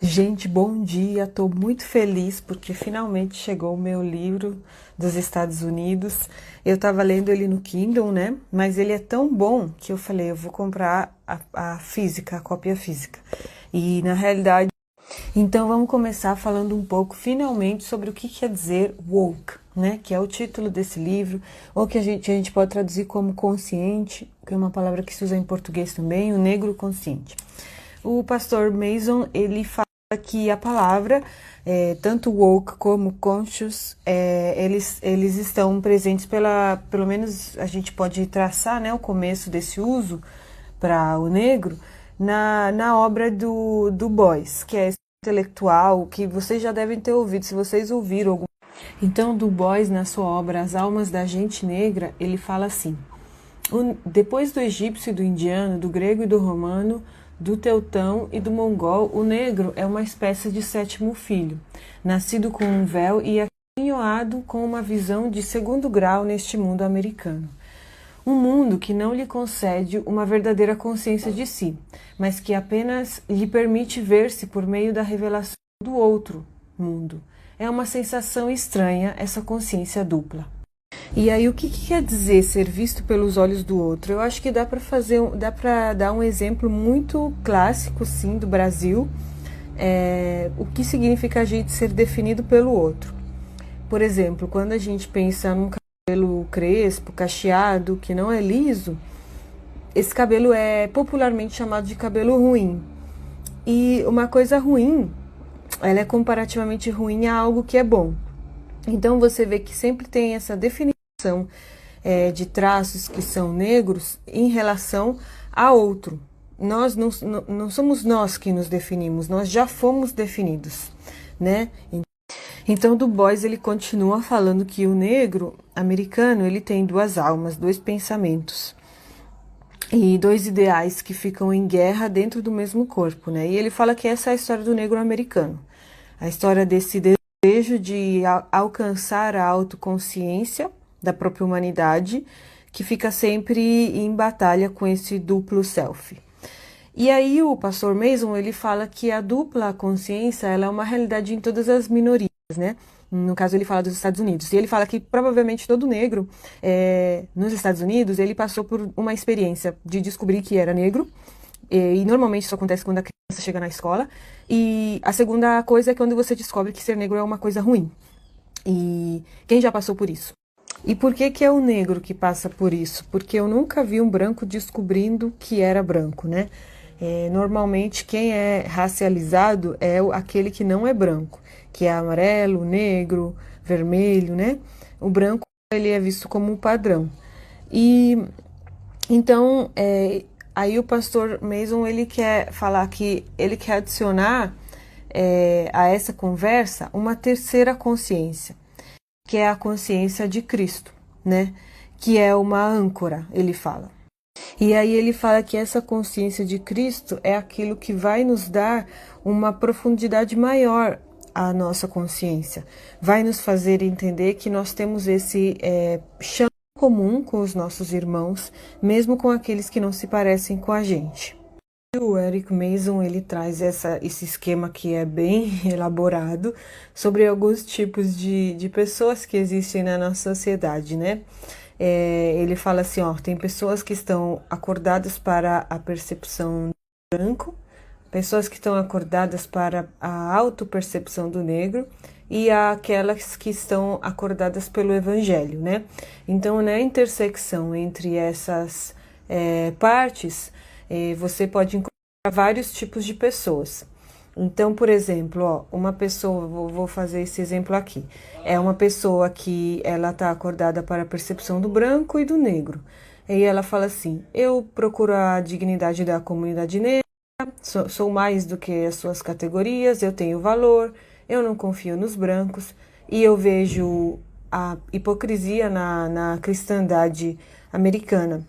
Gente, bom dia! Estou muito feliz porque finalmente chegou o meu livro dos Estados Unidos. Eu estava lendo ele no Kindle, né? Mas ele é tão bom que eu falei, eu vou comprar a física, a cópia física. E na realidade, então vamos começar falando um pouco, finalmente, sobre o que quer dizer woke, né? Que é o título desse livro, ou que a gente pode traduzir como consciente, que é uma palavra que se usa em português também, o negro consciente. O pastor Mason, ele fala que a palavra, tanto woke como conscious, eles estão presentes pelo menos a gente pode traçar, né, o começo desse uso para o negro na obra do Boyce, que é esse intelectual que vocês já devem ter ouvido, se vocês ouviram algum. Então, Du Bois, na sua obra As Almas da Gente Negra, ele fala assim: depois do egípcio e do indiano, do grego e do romano, do teutão e do mongol, o negro é uma espécie de sétimo filho, nascido com um véu e aquinhoado com uma visão de segundo grau neste mundo americano. Um mundo que não lhe concede uma verdadeira consciência de si, mas que apenas lhe permite ver-se por meio da revelação do outro mundo. É uma sensação estranha essa consciência dupla. E aí, o que quer dizer ser visto pelos olhos do outro? Eu acho que dá para dar um exemplo muito clássico, sim, do Brasil, o que significa a gente ser definido pelo outro. Por exemplo, quando a gente pensa num cabelo crespo, cacheado, que não é liso, esse cabelo é popularmente chamado de cabelo ruim. E uma coisa ruim, ela é comparativamente ruim a algo que é bom. Então você vê que sempre tem essa definição de traços que são negros em relação a outro. Nós não somos nós que nos definimos, nós já fomos definidos, né? Então, Du Bois, ele continua falando que o negro americano, ele tem duas almas, dois pensamentos e dois ideais que ficam em guerra dentro do mesmo corpo, né? E ele fala que essa é a história do negro americano, a história desse desejo de alcançar a autoconsciência da própria humanidade, que fica sempre em batalha com esse duplo self. E aí o pastor Mason, ele fala que a dupla consciência, ela é uma realidade em todas as minorias, né? No caso, ele fala dos Estados Unidos. E ele fala que provavelmente todo negro nos Estados Unidos, ele passou por uma experiência de descobrir que era negro. E normalmente isso acontece quando a criança chega na escola. E a segunda coisa é quando você descobre que ser negro é uma coisa ruim. E quem já passou por isso? E por que é o negro que passa por isso? Porque eu nunca vi um branco descobrindo que era branco, né? Normalmente quem é racializado é aquele que não é branco, que é amarelo, negro, vermelho, né? O branco, ele é visto como um padrão. E então, aí o pastor Mason, ele quer falar que ele quer adicionar a essa conversa uma terceira consciência, que é a consciência de Cristo, né? Que é uma âncora, ele fala. E aí ele fala que essa consciência de Cristo é aquilo que vai nos dar uma profundidade maior à nossa consciência. Vai nos fazer entender que nós temos esse chão comum com os nossos irmãos, mesmo com aqueles que não se parecem com a gente. O Eric Mason, ele traz esse esquema que é bem elaborado sobre alguns tipos de pessoas que existem na nossa sociedade, né? Ele fala assim, ó, tem pessoas que estão acordadas para a percepção do branco, pessoas que estão acordadas para a autopercepção do negro e aquelas que estão acordadas pelo evangelho, né? Então, na intersecção entre essas partes, você pode encontrar vários tipos de pessoas. Então, por exemplo, ó, uma pessoa, vou fazer esse exemplo aqui, é uma pessoa que ela está acordada para a percepção do branco e do negro. E ela fala assim, eu procuro a dignidade da comunidade negra, sou mais do que as suas categorias, eu tenho valor, eu não confio nos brancos, e eu vejo a hipocrisia na cristandade americana.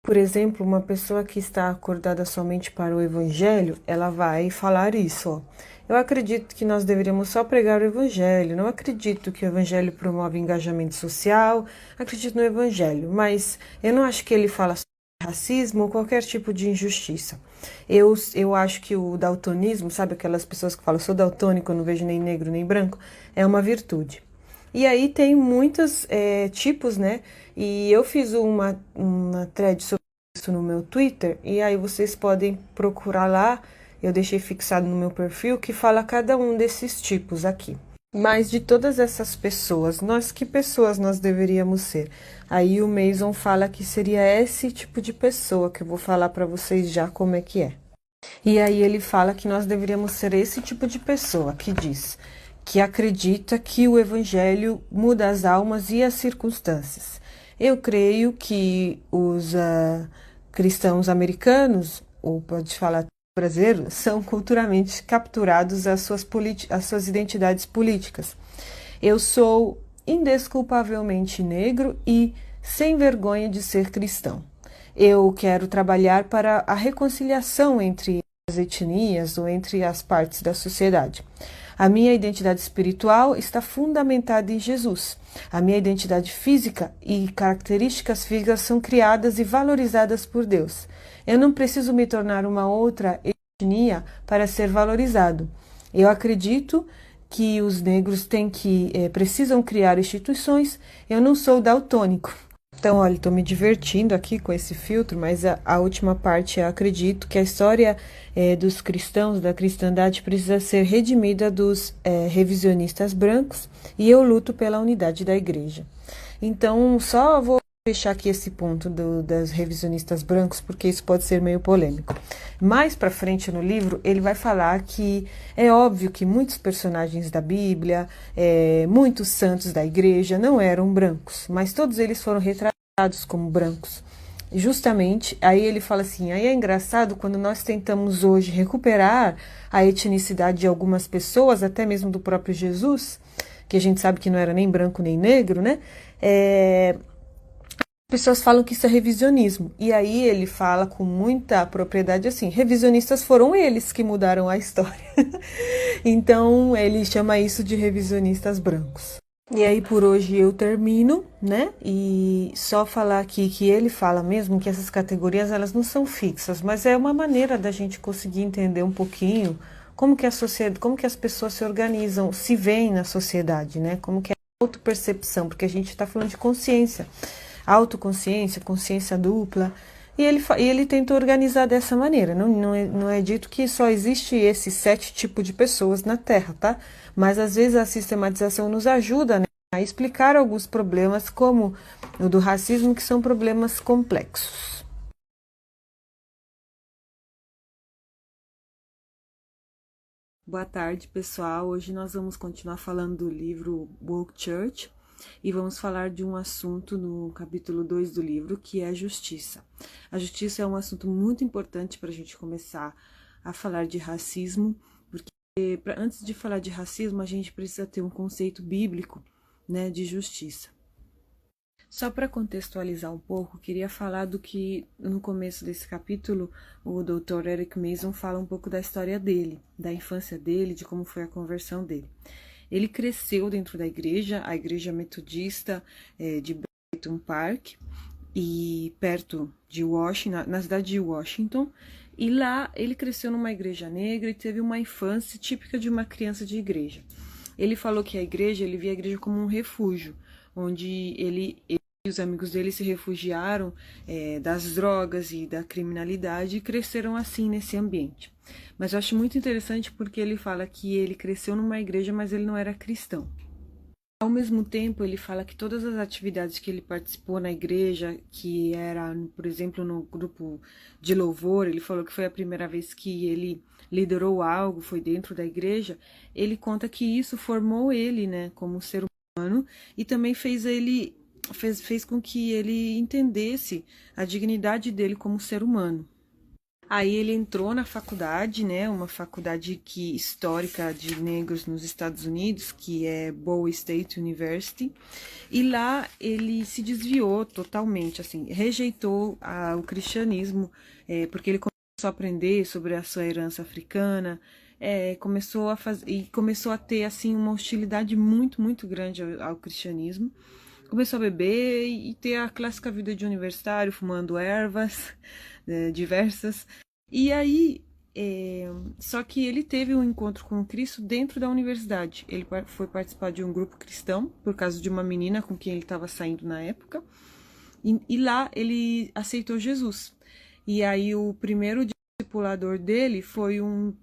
Por exemplo, uma pessoa que está acordada somente para o evangelho, ela vai falar isso, ó. Eu acredito que nós deveríamos só pregar o evangelho, não acredito que o evangelho promove engajamento social, acredito no evangelho, mas eu não acho que ele fala sobre racismo ou qualquer tipo de injustiça. Eu acho que o daltonismo, sabe aquelas pessoas que falam, sou daltônico, eu não vejo nem negro nem branco, é uma virtude. E aí tem muitos tipos, né? E eu fiz uma thread sobre isso no meu Twitter, e aí vocês podem procurar lá, eu deixei fixado no meu perfil, que fala cada um desses tipos aqui. Mas de todas essas pessoas, que pessoas nós deveríamos ser? Aí o Mason fala que seria esse tipo de pessoa, que eu vou falar para vocês já como é que é. E aí ele fala que nós deveríamos ser esse tipo de pessoa, que diz que acredita que o evangelho muda as almas e as circunstâncias. Eu creio que os cristãos americanos, ou pode falar brasileiros, são culturalmente capturados às suas identidades políticas. Eu sou indesculpavelmente negro e sem vergonha de ser cristão. Eu quero trabalhar para a reconciliação entre as etnias ou entre as partes da sociedade. A minha identidade espiritual está fundamentada em Jesus. A minha identidade física e características físicas são criadas e valorizadas por Deus. Eu não preciso me tornar uma outra etnia para ser valorizado. Eu acredito que os negros precisam criar instituições. Eu não sou daltônico. Então, olha, estou me divertindo aqui com esse filtro, mas a última parte, eu acredito que a história dos cristãos, da cristandade, precisa ser redimida dos revisionistas brancos, e eu luto pela unidade da igreja. Então, só vou fechar aqui esse ponto das revisionistas brancos, porque isso pode ser meio polêmico. Mais para frente no livro, ele vai falar que é óbvio que muitos personagens da Bíblia, muitos santos da igreja não eram brancos, mas todos eles foram retratados como brancos. Justamente, aí ele fala assim, aí é engraçado quando nós tentamos hoje recuperar a etnicidade de algumas pessoas, até mesmo do próprio Jesus, que a gente sabe que não era nem branco nem negro, né? Pessoas falam que isso é revisionismo. E aí ele fala com muita propriedade assim, revisionistas foram eles que mudaram a história. Então ele chama isso de revisionistas brancos. E aí por hoje eu termino, né? E só falar aqui que ele fala mesmo que essas categorias elas não são fixas, mas é uma maneira da gente conseguir entender um pouquinho como que a sociedade, como que as pessoas se organizam, se veem na sociedade, né? Como que é a autopercepção, porque a gente está falando de consciência. Autoconsciência, consciência dupla, e ele tentou organizar dessa maneira. Não é dito que só existe esses 7 tipos de pessoas na Terra, tá? Mas às vezes a sistematização nos ajuda, né, a explicar alguns problemas, como o do racismo, que são problemas complexos. Boa tarde, pessoal. Hoje nós vamos continuar falando do livro Woke Church. E vamos falar de um assunto no capítulo 2 do livro, que é a justiça. A justiça é um assunto muito importante para a gente começar a falar de racismo, porque antes de falar de racismo, a gente precisa ter um conceito bíblico, né, de justiça. Só para contextualizar um pouco, queria falar do que no começo desse capítulo o Dr. Eric Mason fala um pouco da história dele, da infância dele, de como foi a conversão dele. Ele cresceu dentro da igreja, a igreja metodista de Brighton Park, e perto de Washington, na cidade de Washington, e lá ele cresceu numa igreja negra e teve uma infância típica de uma criança de igreja. Ele falou que ele via a igreja como um refúgio, onde ele e os amigos dele se refugiaram das drogas e da criminalidade e cresceram assim nesse ambiente. Mas eu acho muito interessante porque ele fala que ele cresceu numa igreja, mas ele não era cristão. Ao mesmo tempo, ele fala que todas as atividades que ele participou na igreja, que era, por exemplo, no grupo de louvor, ele falou que foi a primeira vez que ele liderou algo, foi dentro da igreja, ele conta que isso formou ele, né, como ser humano, e também fez com que ele entendesse a dignidade dele como ser humano. Aí ele entrou na faculdade, né, uma faculdade histórica de negros nos Estados Unidos, que é Bowie State University, e lá ele se desviou totalmente, assim, rejeitou o cristianismo, porque ele começou a aprender sobre a sua herança africana, começou a ter assim uma hostilidade muito, muito grande ao cristianismo. Começou a beber e ter a clássica vida de universitário, fumando ervas diversas. E aí, só que ele teve um encontro com Cristo dentro da universidade. Ele foi participar de um grupo cristão, por causa de uma menina com quem ele estava saindo na época. E lá ele aceitou Jesus. E aí o primeiro discipulador dele foi um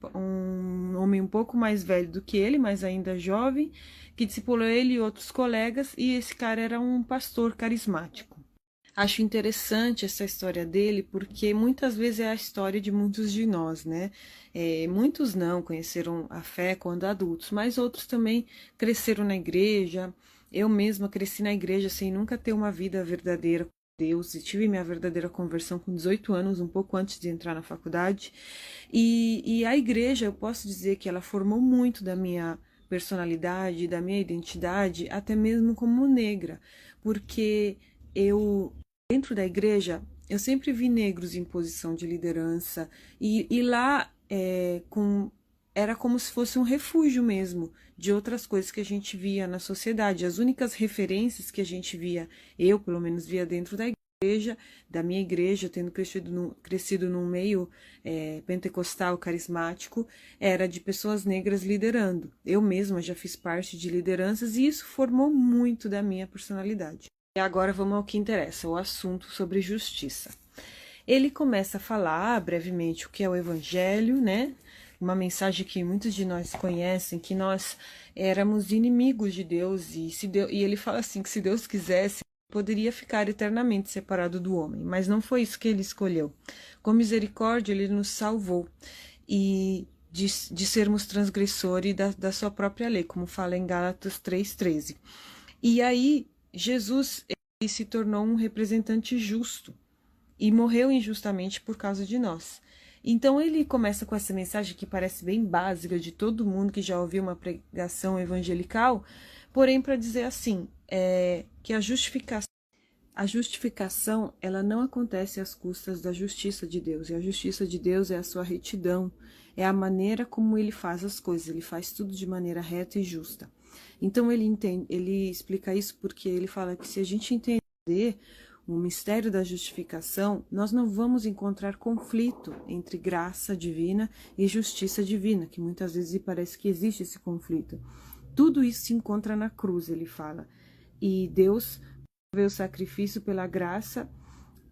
homem um pouco mais velho do que ele, mas ainda jovem, que discipulou ele e outros colegas, e esse cara era um pastor carismático. Acho interessante essa história dele, porque muitas vezes é a história de muitos de nós, né? Muitos não conheceram a fé quando adultos, mas outros também cresceram na igreja. Eu mesma cresci na igreja sem nunca ter uma vida verdadeira com Deus, e tive minha verdadeira conversão com 18 anos, um pouco antes de entrar na faculdade. E a igreja, eu posso dizer que ela formou muito da minha personalidade, da minha identidade, até mesmo como negra, porque dentro da igreja, eu sempre vi negros em posição de liderança, e lá era como se fosse um refúgio mesmo de outras coisas que a gente via na sociedade. As únicas referências que a gente via, eu pelo menos via dentro da igreja, da minha igreja, tendo crescido num meio pentecostal, carismático, era de pessoas negras liderando. Eu mesma já fiz parte de lideranças e isso formou muito da minha personalidade. E agora vamos ao que interessa, o assunto sobre justiça. Ele começa a falar brevemente o que é o evangelho, né? Uma mensagem que muitos de nós conhecem, que nós éramos inimigos de Deus, e ele fala assim, que se Deus quisesse, poderia ficar eternamente separado do homem, mas não foi isso que ele escolheu. Com misericórdia, ele nos salvou, e de sermos transgressores da sua própria lei, como fala em Gálatas 3:13. E aí, Jesus ele se tornou um representante justo e morreu injustamente por causa de nós. Então ele começa com essa mensagem que parece bem básica de todo mundo que já ouviu uma pregação evangelical, porém para dizer assim, que a justificação ela não acontece às custas da justiça de Deus, e a justiça de Deus é a sua retidão, é a maneira como ele faz as coisas, ele faz tudo de maneira reta e justa. Então ele explica isso porque ele fala que se a gente entender o mistério da justificação, nós não vamos encontrar conflito entre graça divina e justiça divina, que muitas vezes parece que existe esse conflito. Tudo isso se encontra na cruz, ele fala. E Deus provê o sacrifício pela graça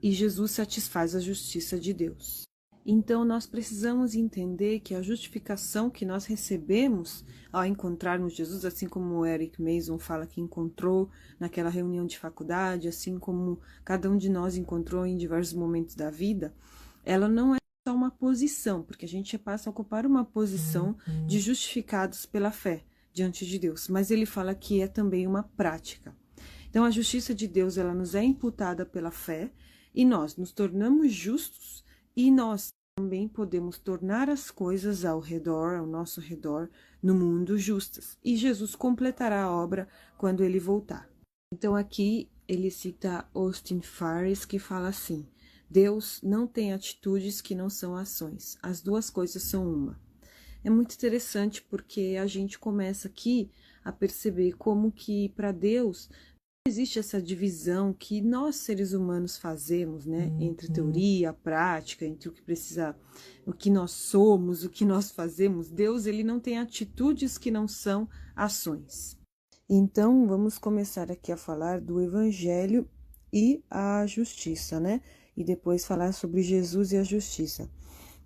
e Jesus satisfaz a justiça de Deus. Então, nós precisamos entender que a justificação que nós recebemos ao encontrarmos Jesus, assim como o Eric Mason fala que encontrou naquela reunião de faculdade, assim como cada um de nós encontrou em diversos momentos da vida, ela não é só uma posição, porque a gente passa a ocupar uma posição de justificados pela fé diante de Deus, mas ele fala que é também uma prática. Então, a justiça de Deus, ela nos é imputada pela fé, e nós nos tornamos justos, e nós também podemos tornar as coisas ao nosso redor, no mundo, justas. E Jesus completará a obra quando ele voltar. Então aqui ele cita Austin Farris, que fala assim: Deus não tem atitudes que não são ações. As duas coisas são uma. É muito interessante porque a gente começa aqui a perceber como que para Deus existe essa divisão que nós seres humanos fazemos, né, entre teoria, prática, entre o que nós somos, o que nós fazemos. Deus, ele não tem atitudes que não são ações. Então, vamos começar aqui a falar do evangelho e a justiça, né, e depois falar sobre Jesus e a justiça.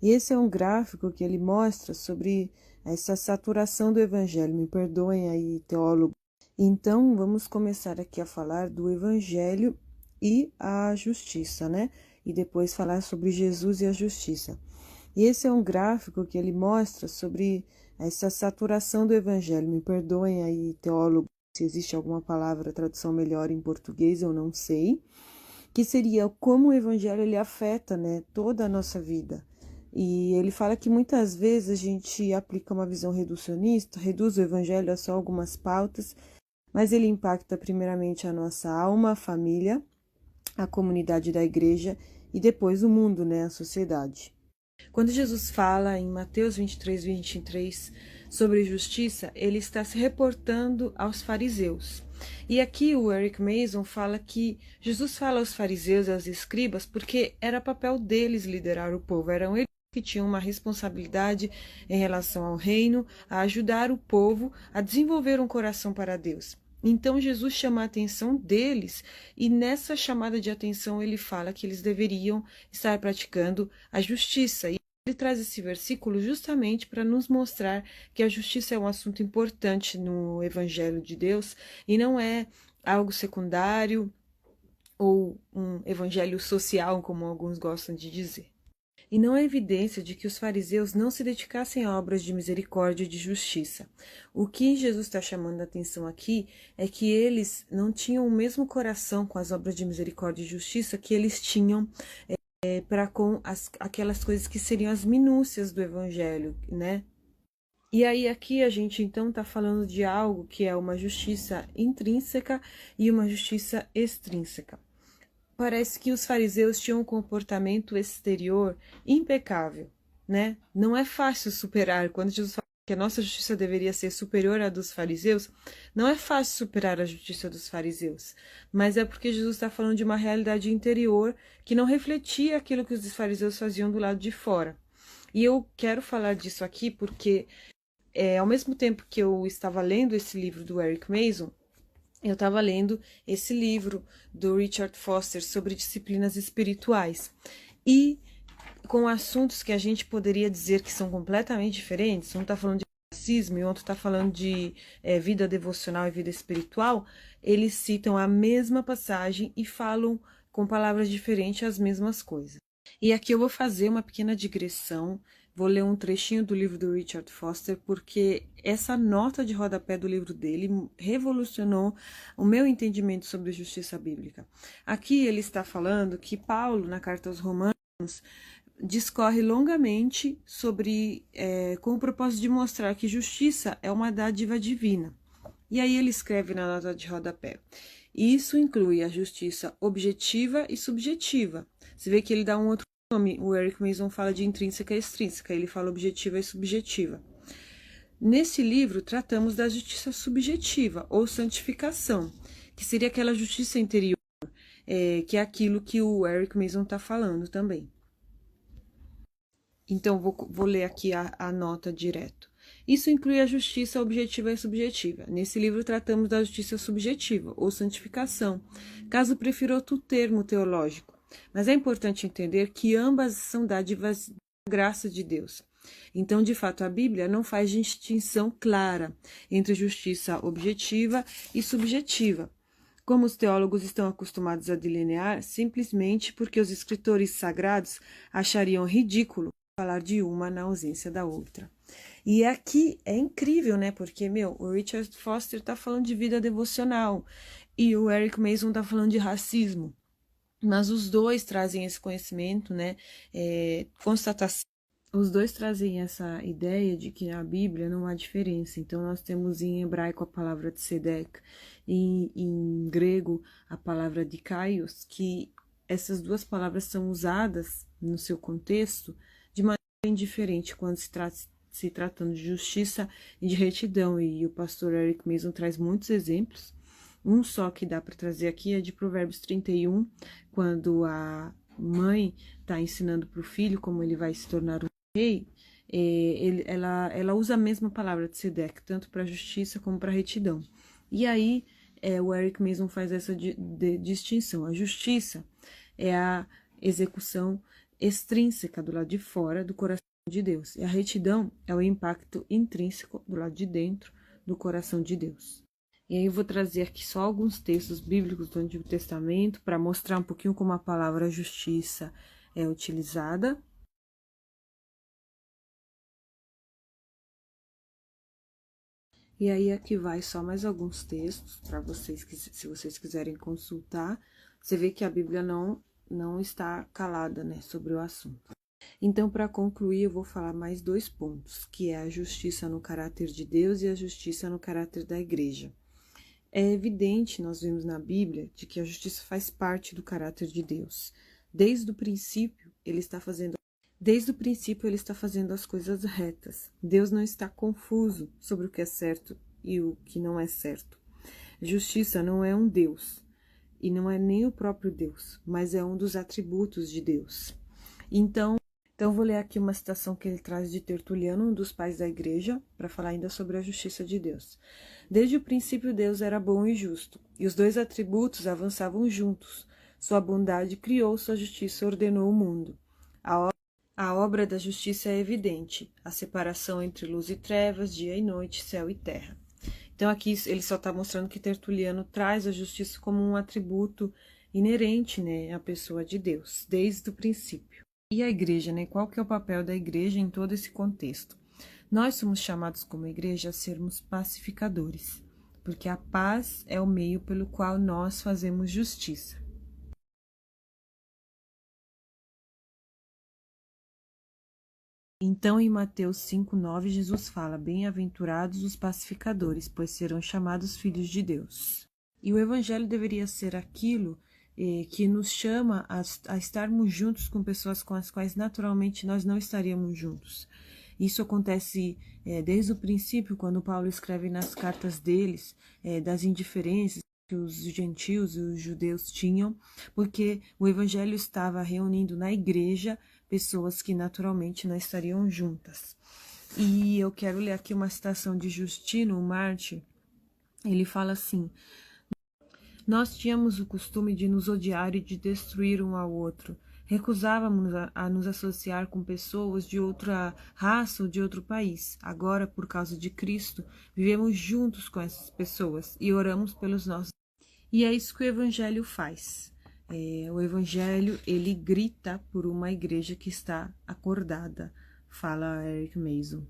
E esse é um gráfico que ele mostra sobre essa saturação do evangelho. Me perdoem aí, teólogo. Então, vamos começar aqui a falar do evangelho e a justiça, né? E depois falar sobre Jesus e a justiça. E esse é um gráfico que ele mostra sobre essa saturação do evangelho. Me perdoem aí, teólogo, se existe alguma palavra, tradução melhor em português, eu não sei. Que seria como o evangelho ele afeta, né, toda a nossa vida. E ele fala que muitas vezes a gente aplica uma visão reducionista, reduz o evangelho a só algumas pautas, mas ele impacta primeiramente a nossa alma, a família, a comunidade da igreja e depois o mundo, né, a sociedade. Quando Jesus fala em Mateus 23:23 sobre justiça, ele está se reportando aos fariseus. E aqui o Eric Mason fala que Jesus fala aos fariseus e aos escribas porque era papel deles liderar o povo, eram eles que tinham uma responsabilidade em relação ao reino, a ajudar o povo a desenvolver um coração para Deus. Então Jesus chama a atenção deles e nessa chamada de atenção ele fala que eles deveriam estar praticando a justiça. E ele traz esse versículo justamente para nos mostrar que a justiça é um assunto importante no Evangelho de Deus e não é algo secundário ou um evangelho social, como alguns gostam de dizer. E não há evidência de que os fariseus não se dedicassem a obras de misericórdia e de justiça. O que Jesus está chamando a atenção aqui é que eles não tinham o mesmo coração com as obras de misericórdia e justiça que eles tinham para com aquelas coisas que seriam as minúcias do evangelho, né? E aí aqui a gente então está falando de algo que é uma justiça intrínseca e uma justiça extrínseca. Parece que os fariseus tinham um comportamento exterior impecável, né? Não é fácil superar, quando Jesus fala que a nossa justiça deveria ser superior à dos fariseus, não é fácil superar a justiça dos fariseus, mas é porque Jesus está falando de uma realidade interior que não refletia aquilo que os fariseus faziam do lado de fora. E eu quero falar disso aqui porque, ao mesmo tempo que eu estava lendo esse livro do Eric Mason, eu estava lendo esse livro do Richard Foster sobre disciplinas espirituais e com assuntos que a gente poderia dizer que são completamente diferentes. Um está falando de racismo e outro está falando de vida devocional e vida espiritual. Eles citam a mesma passagem e falam com palavras diferentes as mesmas coisas. E aqui eu vou fazer uma pequena digressão. Vou ler um trechinho do livro do Richard Foster, porque essa nota de rodapé do livro dele revolucionou o meu entendimento sobre justiça bíblica. Aqui ele está falando que Paulo, na carta aos Romanos, discorre longamente sobre, com o propósito de mostrar que justiça é uma dádiva divina. E aí ele escreve na nota de rodapé: isso inclui a justiça objetiva e subjetiva. Você vê que ele dá um outro nome. O Eric Mason fala de intrínseca e extrínseca, ele fala objetiva e subjetiva. Nesse livro, tratamos da justiça subjetiva, ou santificação, que seria aquela justiça interior, que é aquilo que o Eric Mason está falando também. Então, vou ler aqui a nota direto. Isso inclui a justiça objetiva e subjetiva. Nesse livro, tratamos da justiça subjetiva, ou santificação, caso prefira outro termo teológico. Mas é importante entender que ambas são dádivas da graça de Deus. Então, de fato, a Bíblia não faz distinção clara entre justiça objetiva e subjetiva, como os teólogos estão acostumados a delinear, simplesmente porque os escritores sagrados achariam ridículo falar de uma na ausência da outra. E aqui é incrível, né? Porque, o Richard Foster está falando de vida devocional e o Eric Mason está falando de racismo. Mas os dois trazem esse conhecimento, né? Constatação. Os dois trazem essa ideia de que na Bíblia não há diferença. Então, nós temos em hebraico a palavra tzedek e em grego a palavra dikaios, que essas duas palavras são usadas no seu contexto de maneira bem diferente quando se tratando de justiça e de retidão. E o pastor Eric Mason traz muitos exemplos. Um só que dá para trazer aqui é de Provérbios 31, quando a mãe está ensinando para o filho como ele vai se tornar um rei, ela usa a mesma palavra tzedek, tanto para justiça como para retidão. E aí o Eric Mason faz essa distinção. A justiça é a execução extrínseca do lado de fora do coração de Deus. E a retidão é o impacto intrínseco do lado de dentro do coração de Deus. E aí eu vou trazer aqui só alguns textos bíblicos do Antigo Testamento para mostrar um pouquinho como a palavra justiça é utilizada. E aí aqui vai só mais alguns textos para vocês, se vocês quiserem consultar. Você vê que a Bíblia não está calada, né, sobre o assunto. Então, para concluir, eu vou falar mais 2 pontos, que é a justiça no caráter de Deus e a justiça no caráter da igreja. É evidente, nós vemos na Bíblia, de que a justiça faz parte do caráter de Deus. Desde o princípio, ele está fazendo as coisas retas. Deus não está confuso sobre o que é certo e o que não é certo. Justiça não é um Deus, e não é nem o próprio Deus, mas é um dos atributos de Deus. Então, Então, vou ler aqui uma citação que ele traz de Tertuliano, um dos pais da igreja, para falar ainda sobre a justiça de Deus. Desde o princípio, Deus era bom e justo, e os dois atributos avançavam juntos. Sua bondade criou, sua justiça ordenou o mundo. A obra da justiça é evidente, a separação entre luz e trevas, dia e noite, céu e terra. Então, aqui ele só está mostrando que Tertuliano traz a justiça como um atributo inerente, né, à pessoa de Deus, desde o princípio. E a igreja, né? Qual que é o papel da igreja em todo esse contexto? Nós somos chamados como igreja a sermos pacificadores, porque a paz é o meio pelo qual nós fazemos justiça. Então, em Mateus 5,9, Jesus fala: Bem-aventurados os pacificadores, pois serão chamados filhos de Deus. E o evangelho deveria ser aquilo que nos chama a estarmos juntos com pessoas com as quais naturalmente nós não estaríamos juntos. Isso acontece desde o princípio, quando Paulo escreve nas cartas deles, das indiferenças que os gentios e os judeus tinham, porque o evangelho estava reunindo na igreja pessoas que naturalmente não estariam juntas. E eu quero ler aqui uma citação de Justino, o Mártir. Ele fala assim: Nós tínhamos o costume de nos odiar e de destruir um ao outro. Recusávamos a nos associar com pessoas de outra raça ou de outro país. Agora, por causa de Cristo, vivemos juntos com essas pessoas e oramos pelos nossos. E é isso que o Evangelho faz. O Evangelho, ele grita por uma igreja que está acordada, fala Eric Mason.